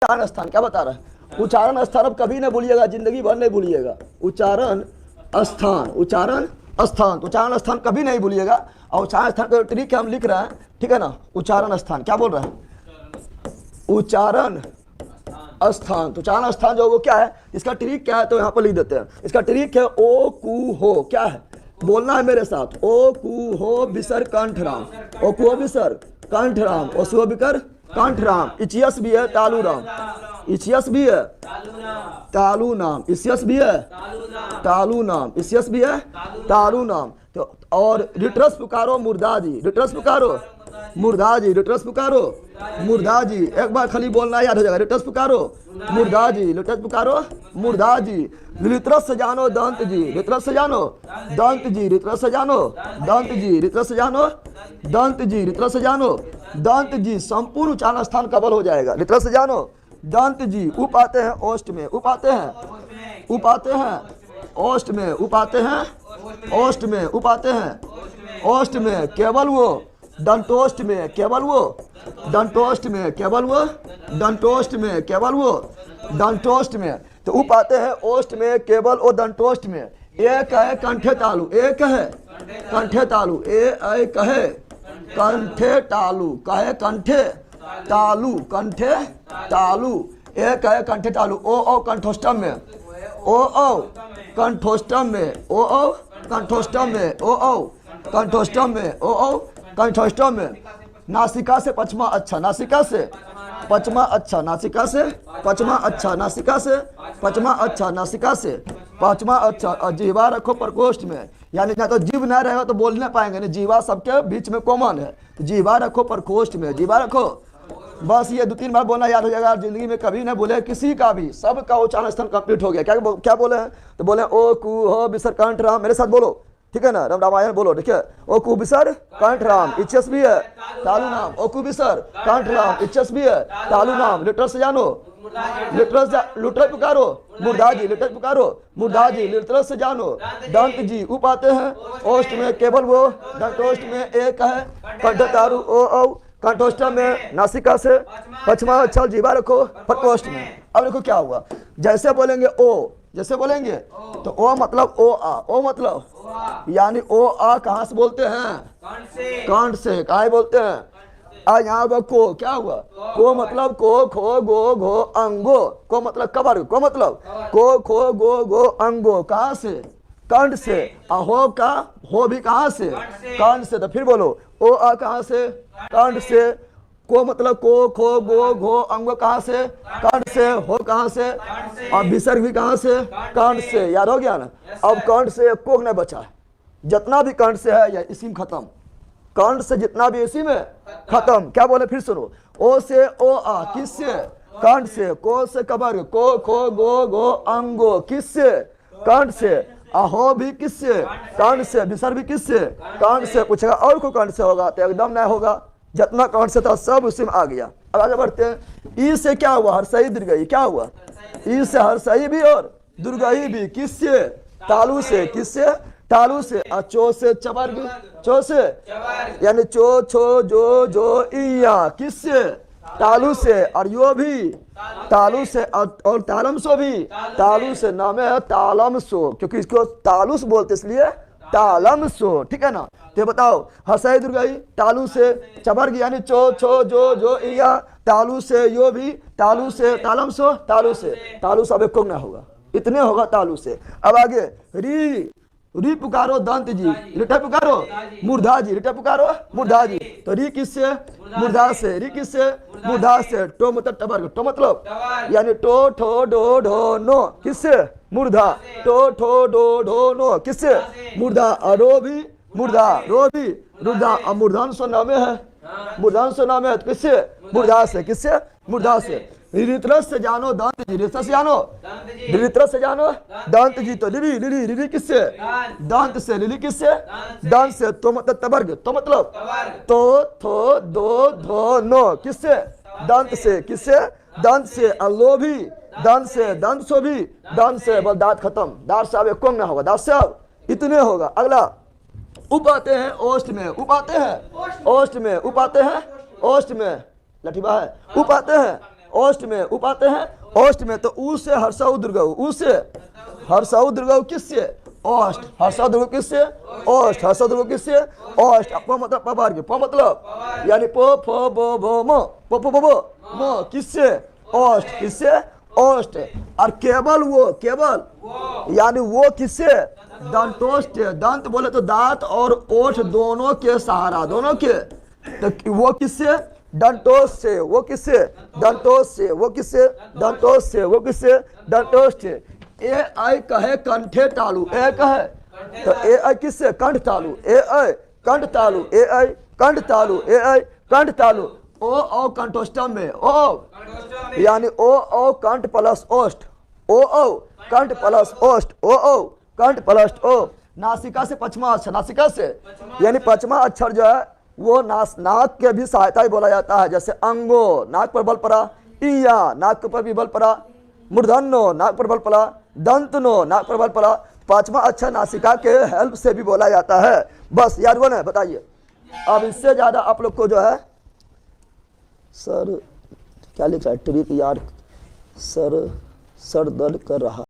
उच्चारण स्थान क्या बता रहा है? उच्चारण स्थान अब कभी नहीं भूलिएगा, जिंदगी भर नहीं भूलिएगा। उच्चारण स्थान, उच्चारण स्थान, तो उच्चारण स्थान कभी नहीं भूलिएगा। और उच्चारण स्थान का तरीका हम लिख रहे हैं, ठीक है ना। उच्चारण स्थान क्या बोल रहा है? उच्चारण स्थान। तो उच्चारण स्थान जो वो क्या है, इसका ट्रिक क्या है, तो यहाँ पर लिख देते हैं। इसका ट्रिक है ओ कु हो। क्या है? बोलना है मेरे साथ, ओ कु हो बिसर कंठराम, ओ कु हो बिसर कंठराम, ओ सु हो बिकर कंठराम। इचियस भी है तालू राम, इचियस भी है तालू नाम, इसियस भी है तालू नाम, इसियस भी है तालू नाम। तो और रिट्रस पुकारो मुर्दा जी, रिट्रस पुकारो मुर्दा जी, रिट्रस पुकारो मुर्दा जी। एक बार खाली बोलना याद हो जाएगा। रिट्रस पुकारो मुर्दा जी, रिट्रस पुकारो मुर्दा जी। लित्रस से जानो दंत जी, रिट्रस से जानो दंत जी, रिट्रस से जानो दंत जी, रिट्रस से जानो दंत जी, रिट्रस से जानो दंत जी। संपूर्ण उच्चारण स्थान कबल हो जाएगा। रिट्रस से जानो दंत जी। उप आते हैं ओष्ठ में, उप आते हैं, उप आते हैं ओष्ठ में, उप आते हैं ओष्ठ में, उप आते हैं ओष्ठ में। केवल वो दंतोष्ठ में, केवल वो दंतोष्ठ में, केवल वो दंतोष्ठ में, केवल वो दंतोष्ठ में। तो उप आते हैं ओष्ठ में, केवल वो दंतोष्ठ में। एक है कंठे तालु, एक है कंठे तालु, एक है कंठे तालु, कहे कंठे तालु, कंठे तालु। एक है कंठे तालु। ओ कंठोष्टम में, ओ कंठोष्टम में, ओ कंठोष्टम में, ओ कंठोष्टम में, ओ कंठोष्टम में। नासिका से पचमा अच्छा, नासिका से पचमा अच्छा, नासिका से पचमा अच्छा, नासिका से पचमा अच्छा, नासिका से पचमा अच्छा। और जीवा रखो प्रकोष्ठ में, यानी ना तो जीव ना रहेगा तो बोल नहीं पाएंगे, नहीं जीवा सबके बीच में कॉमन है। तो जीवा रखो प्रकोष्ठ में, जीवा रखो। बस ये 2-3 बार बोलना याद हो जाएगा। जिंदगी में कभी ना बोले किसी का भी, सबका उच्चारण स्थान कंप्लीट हो गया। क्या बोले हैं? तो बोले ओ कु हो बिसर कंठ राम। मेरे साथ बोलो, ठीक है ना। रामायण बोलो, ठीक है। ओ कु बिसर कंठ राम, इच्छस भी है तालु नाम, ओ कु बिसर कंठ राम, इच्छस भी है तालु नाम। लिटर से जानो, लुटर पुकारो मुर्दा जी, लिटर पुकारो मुर्दा जी। लिटर से जानो दंत जी। उप आते हैं ओष्ठ में, केवल वो दंतोष्ठ में। एक है कंठ तालु, ओ कंठोष्ठ में। नासिका से पचमा अच्छा, जीवा रखो प्रकोष्ठ में। अब देखो क्या हुआ, जैसे बोलेंगे ओ, जैसे बोलेंगे तो ओ मतलब ओ आ, ओ मतलब यानी ओ आ कहाँ से बोलते हैं? कंठ से। कहाँ बोलते हैं? यहाँ पर को क्या हुआ? को मतलब को खो गो घो अंगो, को मतलब कबर, को मतलब को खो गो घो अंगो। कहाँ से? कंठ से। अहो का हो भी कहाँ से? कंठ से। तो फिर बोलो ओ आ कहाँ से? कंठ से। को मतलब को खो गो घो अंगो कहाँ से? कंठ से। हो कहाँ से? और विसर्ग भी कहाँ से? कंठ से। याद हो गया ना। अब कंठ से को नहीं बचा, जितना भी कंठ से है या इसी में खत्म। कंठ से जितना भी इसी में खत्म। क्या बोले फिर सुनो, ओ से ओ आ किससे? कंठ से। को से कबर, को खो गो घो अंगो किससे? कंठ से। अहो भी किससे? कंठ से। विसर्ग भी किससे? कंठ से। पूछेगा और को कंठ से होगा तो एकदम नहीं होगा, जितना कंठ से था सब उसी में आ गया। अब आगे बढ़ते हैं। ई से क्या हुआ? हर्षई दीर्घई। क्या हुआ? ई से हर्षई भी और दुर्गई भी। किससे? तालु से। किससे? तालु से। चो से चवर्ग, चो से यानी चो छो जो जो इया किससे? तालु से। और यो भी तालु से। और तालम सो भी तालु से। नाम है तालम सो, क्योंकि इसको तालुस बोलते इसलिए तालम सो, ठीक है ना। तो बताओ हर्षई दुर्गई तालु से, चवर्ग यानी चो छो जो जो इया तालु से, यो भी तालु से, तालम सो तालु से। तालु से अब एक ना होगा, इतने होगा तालु से। अब आगे री, री पुकारो दंत जी, रिटा पुकारो मुर्धा जी, रिटा पुकारो मुर्धा जी। तो री किससे? मुर्धा से। री किससे? मुर्धा से। टो मतलब टबर, टो मतलब यानी टो ठो डो ढो नो किससे? मुर्धा। टो ठो डो ढो नो किससे? मुर्धा। रो भी मुर्धा, रो भी मुर्धा। अब मूर्धान सो नामे है, मूर्धान सो नामे है किससे? मुर्धा से। किससे? मुर्धा से। रित्रस से जानो दंत जी, रित्रस से जानो, रित्रस से जानो दंत जी। तो लिली, लिली, लिली किससे? दंत से। लिली किससे? दंत से। तो मतलब तबर्ग, तो मतलब तो थो दो धो नो किससे? दंत से। किससे? दंत से। अलो भी दंत से। दंत सो भी दंत से। बस दांत खत्म, दांत से अब एक ना होगा, दांत से अब इतने होगा। अगला उप आते हैं ओष्ठ में, उप आते हैं ओष्ठ में, उप आते हैं ओष्ठ में। लठीबा है। उप आते हैं ओष्ठ में, उ पाते हैं ओष्ठ में, तो उ से हर्षौ दीर्घौ, उ से हर्षौ दीर्घौ किससे? ओष्ठ। हर्षौ दीर्घौ किससे? ओष्ठ। हर्षौ दीर्घौ किससे? ओष्ठ। प मतलब पबार के, प मतलब यानी प फ ब भ म, प प ब ब म किससे? ओष्ठ। किससे? ओष्ठ। और केवल वो, केवल यानी वो किससे? दंतोष्ठ। दंत बोले तो दांत और ओठ दोनों के सहारा, दोनों के, तो वो किससे? दंतोष से। वो किससे? दंतोष से। वो किससे? दंतोष से। वो किससे? दंतोष से। ए आई कहे कंठे तालु, ए कहे तो ए आई किससे? कंठ तालु। ए आई कंठ तालु, ए आई कंठ तालु, ए आई कंठ तालु। ओ कंठोष्टम में, ओ यानी ओ कंठ प्लस ओष्ठ, ओ कंठ प्लस ओष्ठ, ओ कंठ प्लस ओ। नासिका से पचमा अक्षर, नासिका से यानी पचमा अक्षर जो है वो नाक के भी सहायता ही बोला जाता है, जैसे अंगो नाक पर बल पड़ा, इया नाक पर भी बल पड़ा, मूर्धन्यो नाक पर बल पड़ा, दंतनो नाक पर बल पड़ा, पांचवा अक्षर नासिका के हेल्प से भी बोला जाता है। बस याद हुआ ना? बताइए। अब इससे ज्यादा आप लोग को जो है, सर क्या लिख रहा है? ट्रिक यार, सर दर्द कर रहा।